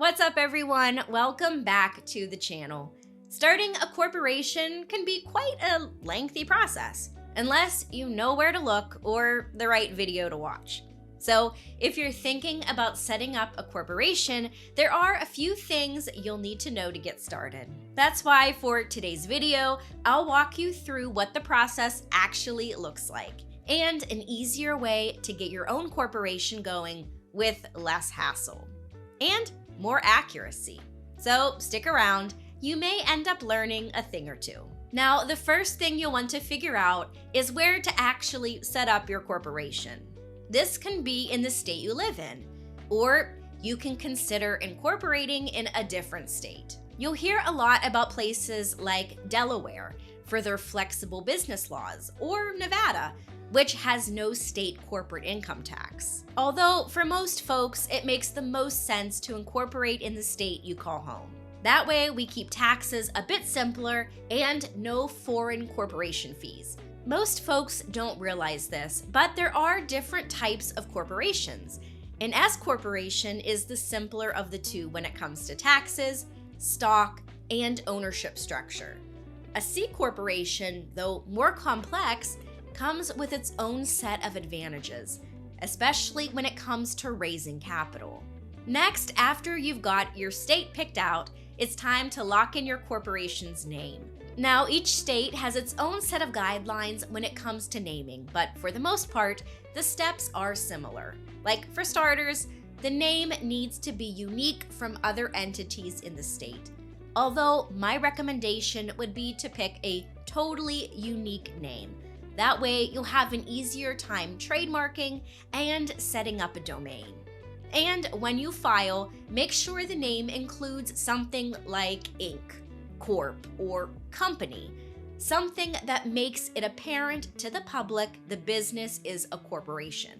What's up, everyone? Welcome back to the channel. Starting a corporation can be quite a lengthy process, unless you know where to look or the right video to watch. So if you're thinking about setting up a corporation, there are a few things you'll need to know to get started. That's why for today's video, I'll walk you through what the process actually looks like and an easier way to get your own corporation going with less hassle and more accuracy. So stick around, you may end up learning a thing or two. Now, the first thing you'll want to figure out is where to actually set up your corporation. This can be in the state you live in, or you can consider incorporating in a different state. You'll hear a lot about places like Delaware for their flexible business laws, or Nevada, which has no state corporate income tax. Although for most folks, it makes the most sense to incorporate in the state you call home. That way we keep taxes a bit simpler and no foreign corporation fees. Most folks don't realize this, but there are different types of corporations. An S-corporation is the simpler of the two when it comes to taxes, stock, and ownership structure. A C-corporation, though more complex, comes with its own set of advantages, especially when it comes to raising capital. Next, after you've got your state picked out, it's time to lock in your corporation's name. Now, each state has its own set of guidelines when it comes to naming, but for the most part, the steps are similar. Like, for starters, the name needs to be unique from other entities in the state. Although my recommendation would be to pick a totally unique name. That way, you'll have an easier time trademarking and setting up a domain. And when you file, make sure the name includes something like Inc., Corp, or Company, something that makes it apparent to the public the business is a corporation.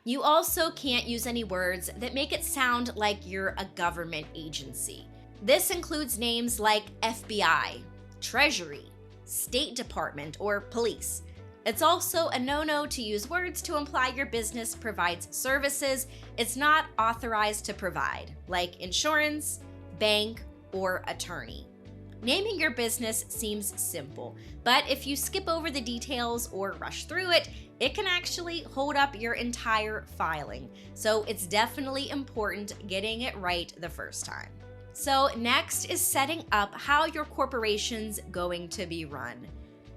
You also can't use any words that make it sound like you're a government agency. This includes names like FBI, Treasury, State Department, or Police. It's also a no-no to use words to imply your business provides services it's not authorized to provide, like insurance, bank, or attorney. Naming your business seems simple, but if you skip over the details or rush through it, it can actually hold up your entire filing. So it's definitely important getting it right the first time. So next is setting up how your corporation's going to be run.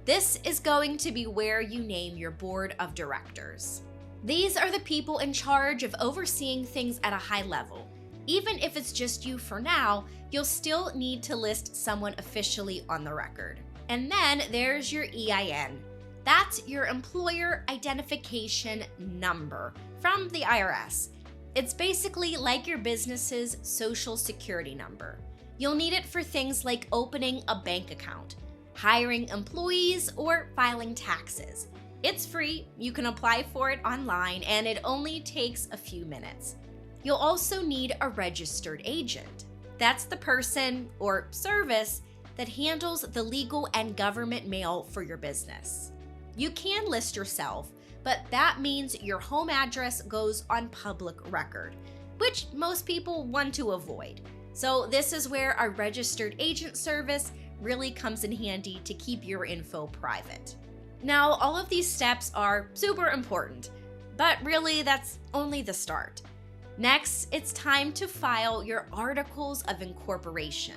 This is going to be where you name your board of directors. These are the people in charge of overseeing things at a high level. Even if it's just you for now, you'll still need to list someone officially on the record. And then there's your EIN. That's your employer identification number from the IRS. It's basically like your business's social security number. You'll need it for things like opening a bank account, hiring employees, or filing taxes. It's free, you can apply for it online, and it only takes a few minutes. You'll also need a registered agent. That's the person or service that handles the legal and government mail for your business. You can list yourself, but that means your home address goes on public record, which most people want to avoid. So this is where a registered agent service really comes in handy to keep your info private. Now, all of these steps are super important, but really that's only the start. Next, it's time to file your Articles of Incorporation.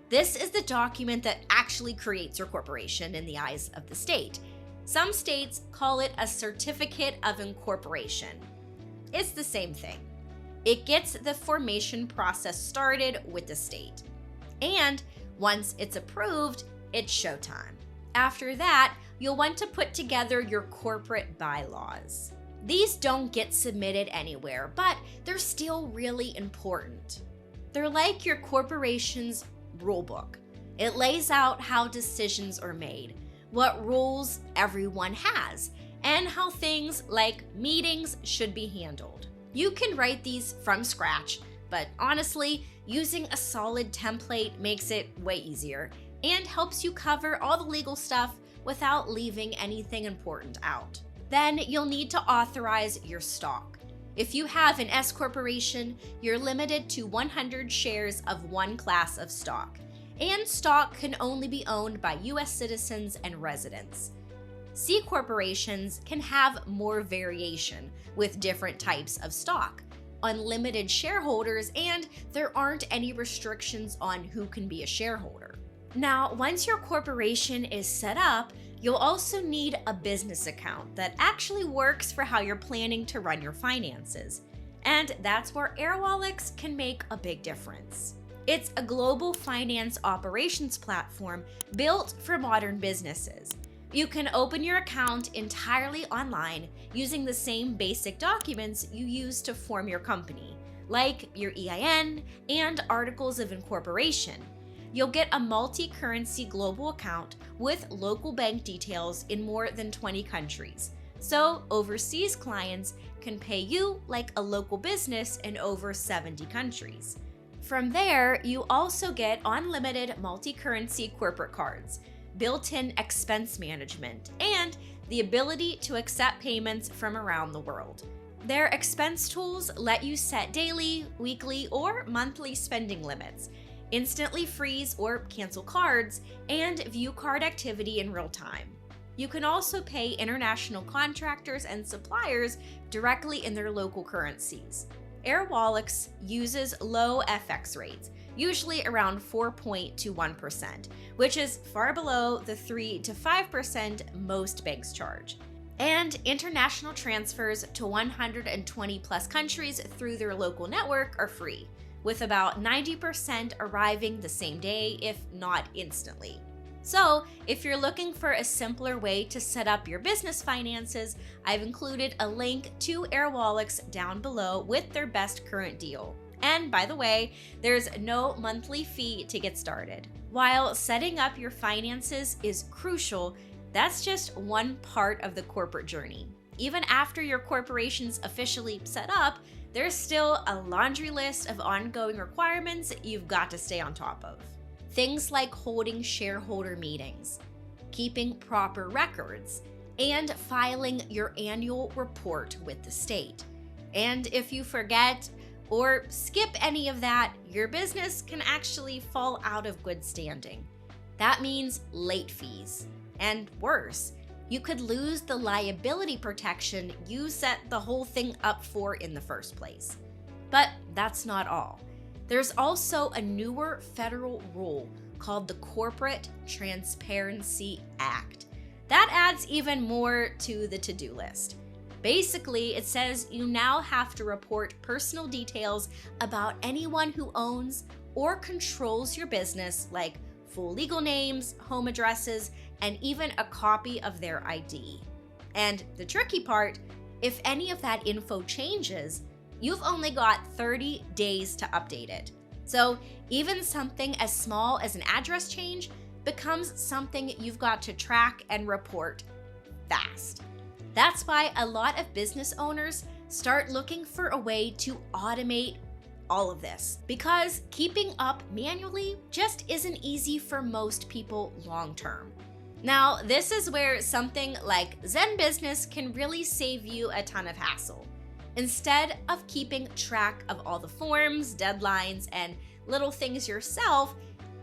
This is the document that actually creates your corporation in the eyes of the state. Some states call it a Certificate of Incorporation. It's the same thing. It gets the formation process started with the state. And once it's approved, it's showtime. After that, you'll want to put together your corporate bylaws. These don't get submitted anywhere, but they're still really important. They're like your corporation's rulebook. It lays out how decisions are made, what rules everyone has, and how things like meetings should be handled. You can write these from scratch, but honestly, using a solid template makes it way easier and helps you cover all the legal stuff without leaving anything important out. Then you'll need to authorize your stock. If you have an S-corporation, you're limited to 100 shares of one class of stock, and stock can only be owned by U.S. citizens and residents. C-corporations can have more variation with different types of stock, unlimited shareholders, and there aren't any restrictions on who can be a shareholder. Now, once your corporation is set up, you'll also need a business account that actually works for how you're planning to run your finances. And that's where Airwallex can make a big difference. It's a global finance operations platform built for modern businesses. You can open your account entirely online using the same basic documents you use to form your company, like your EIN and articles of incorporation. You'll get a multi-currency global account with local bank details in more than 20 countries. So overseas clients can pay you like a local business in over 70 countries. From there, you also get unlimited multi-currency corporate cards, built-in expense management, and the ability to accept payments from around the world. Their expense tools let you set daily, weekly, or monthly spending limits, instantly freeze or cancel cards, and view card activity in real time. You can also pay international contractors and suppliers directly in their local currencies. Airwallex uses low FX rates, usually around 4.21%, which is far below the 3 to 5% most banks charge. And international transfers to 120 plus countries through their local network are free, with about 90% arriving the same day, if not instantly. So, if you're looking for a simpler way to set up your business finances, I've included a link to Airwallex down below with their best current deal. And by the way, there's no monthly fee to get started. While setting up your finances is crucial, that's just one part of the corporate journey. Even after your corporation's officially set up, there's still a laundry list of ongoing requirements you've got to stay on top of. Things like holding shareholder meetings, keeping proper records, and filing your annual report with the state. And if you forget or skip any of that, your business can actually fall out of good standing. That means late fees. And worse, you could lose the liability protection you set the whole thing up for in the first place. But that's not all. There's also a newer federal rule called the Corporate Transparency Act. That adds even more to the to-do list. Basically, it says you now have to report personal details about anyone who owns or controls your business, like full legal names, home addresses, and even a copy of their ID. And the tricky part, if any of that info changes, you've only got 30 days to update it. So even something as small as an address change becomes something you've got to track and report fast. That's why a lot of business owners start looking for a way to automate all of this, because keeping up manually just isn't easy for most people long term. Now, this is where something like Zenbusiness can really save you a ton of hassle. Instead of keeping track of all the forms, deadlines, and little things yourself,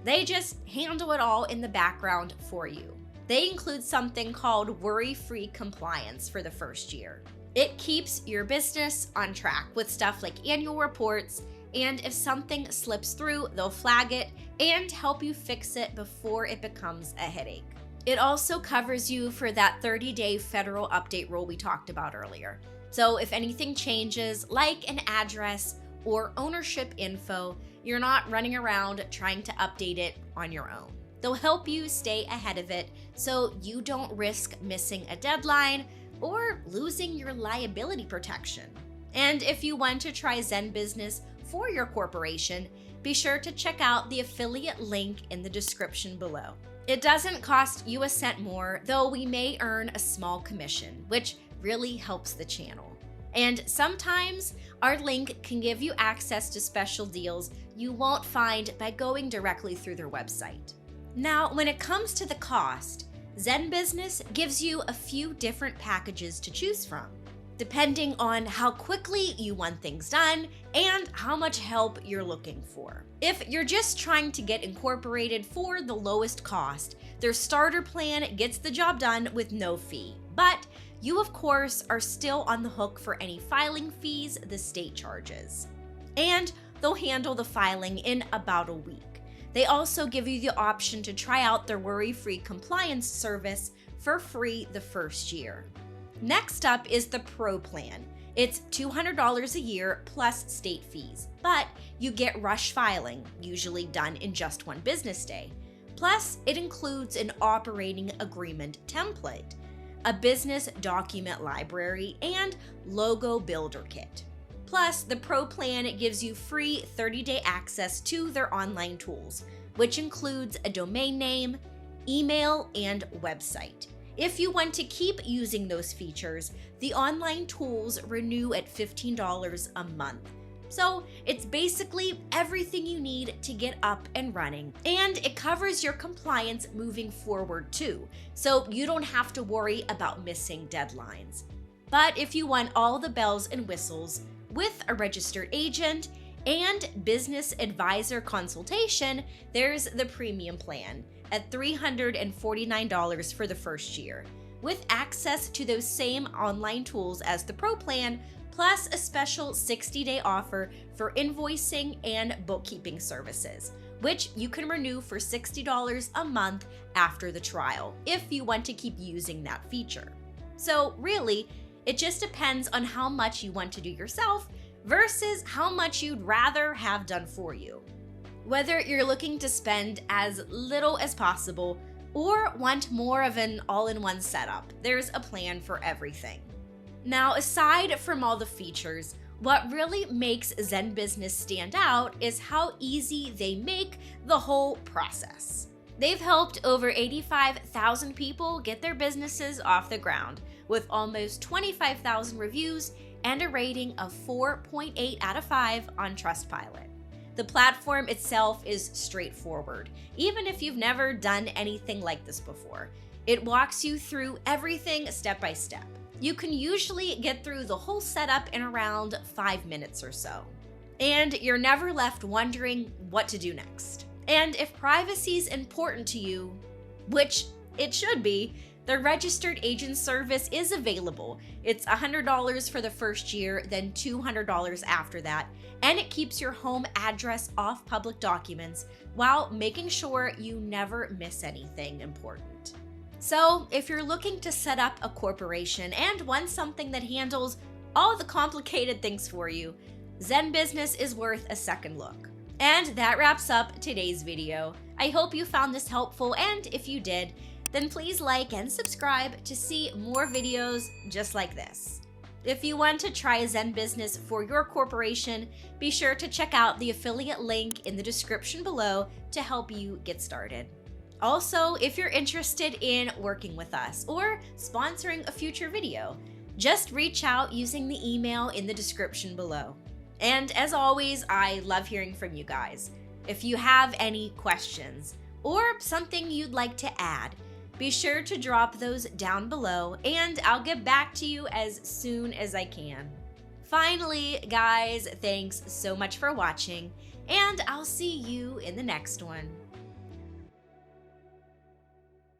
they just handle it all in the background for you. They include something called worry-free compliance for the first year. It keeps your business on track with stuff like annual reports, and if something slips through, they'll flag it and help you fix it before it becomes a headache. It also covers you for that 30-day federal update rule we talked about earlier. So if anything changes, like an address or ownership info, you're not running around trying to update it on your own. They'll help you stay ahead of it so you don't risk missing a deadline or losing your liability protection. And if you want to try Zenbusiness for your corporation, be sure to check out the affiliate link in the description below. It doesn't cost you a cent more, though we may earn a small commission, which really helps the channel. And sometimes our link can give you access to special deals you won't find by going directly through their website. Now, when it comes to the cost, Zenbusiness gives you a few different packages to choose from. depending on how quickly you want things done and how much help you're looking for. If you're just trying to get incorporated for the lowest cost, their starter plan gets the job done with no fee. But you, of course, are still on the hook for any filing fees the state charges. And they'll handle the filing in about a week. They also give you the option to try out their worry-free compliance service for free the first year. Next up is the Pro Plan. It's $200 a year plus state fees, but you get rush filing, usually done in just one business day. Plus, it includes an operating agreement template, a business document library, and logo builder kit. Plus, the Pro Plan gives you free 30-day access to their online tools, which includes a domain name, email, and website. If you want to keep using those features, the online tools renew at $15 a month. So it's basically everything you need to get up and running. And it covers your compliance moving forward too, so you don't have to worry about missing deadlines. But if you want all the bells and whistles with a registered agent and business advisor consultation, there's the premium plan at $349 for the first year, with access to those same online tools as the Pro Plan, plus a special 60-day offer for invoicing and bookkeeping services, which you can renew for $60 a month after the trial, if you want to keep using that feature. So really, it just depends on how much you want to do yourself versus how much you'd rather have done for you. Whether you're looking to spend as little as possible or want more of an all-in-one setup, there's a plan for everything. Now, aside from all the features, what really makes Zenbusiness stand out is how easy they make the whole process. They've helped over 85,000 people get their businesses off the ground, with almost 25,000 reviews and a rating of 4.8 out of 5 on Trustpilot. The platform itself is straightforward, even if you've never done anything like this before. It walks you through everything step by step. You can usually get through the whole setup in around 5 minutes or so. And you're never left wondering what to do next. And if privacy is important to you, which it should be, the registered agent service is available. It's $100 for the first year, then $200 after that, and it keeps your home address off public documents while making sure you never miss anything important. So if you're looking to set up a corporation and want something that handles all the complicated things for you, Zenbusiness is worth a second look. And that wraps up today's video. I hope you found this helpful, and if you did, then please like and subscribe to see more videos just like this. If you want to try Zenbusiness for your corporation, be sure to check out the affiliate link in the description below to help you get started. Also, if you're interested in working with us or sponsoring a future video, just reach out using the email in the description below. And as always, I love hearing from you guys. If you have any questions or something you'd like to add, be sure to drop those down below and I'll get back to you as soon as I can. Finally, guys, thanks so much for watching, and I'll see you in the next one.